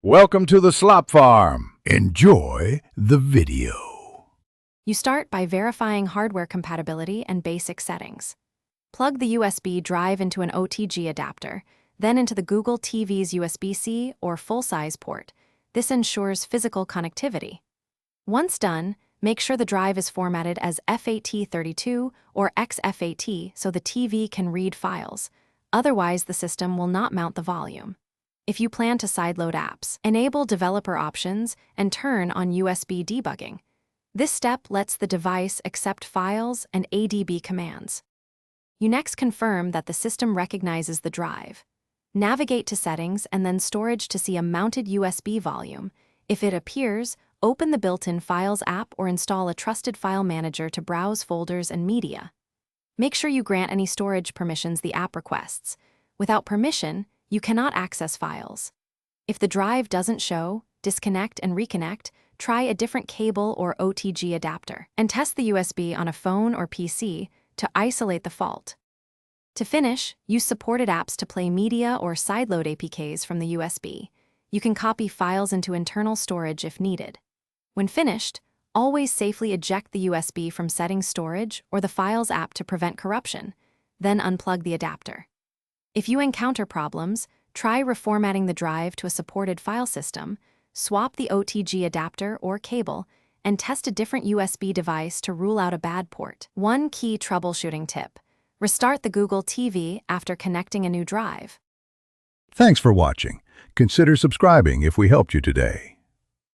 Welcome to the Slop Farm. Enjoy the video. You start by verifying hardware compatibility and basic settings. Plug the USB drive into an OTG adapter, then into the Google TV's USB-C or full-size port. This ensures physical connectivity. Once done, make sure the drive is formatted as FAT32 or XFAT so the TV can read files. Otherwise, the system will not mount the volume. If you plan to sideload apps, enable developer options and turn on USB debugging. This step lets the device accept files and ADB commands. You next confirm that the system recognizes the drive. Navigate to Settings and then Storage to see a mounted USB volume. If it appears, open the built-in Files app or install a trusted file manager to browse folders and media. Make sure you grant any storage permissions the app requests. Without permission, you cannot access files. If the drive doesn't show, disconnect and reconnect. Try a different cable or OTG adapter, and test the USB on a phone or PC to isolate the fault. To finish, use supported apps to play media or sideload APKs from the USB. You can copy files into internal storage if needed. When finished, always safely eject the USB from Settings Storage or the Files app to prevent corruption, then unplug the adapter. If you encounter problems, try reformatting the drive to a supported file system, swap the OTG adapter or cable, and test a different USB device to rule out a bad port. One key troubleshooting tip: restart the Google TV after connecting a new drive. Thanks for watching. Consider subscribing if we helped you today.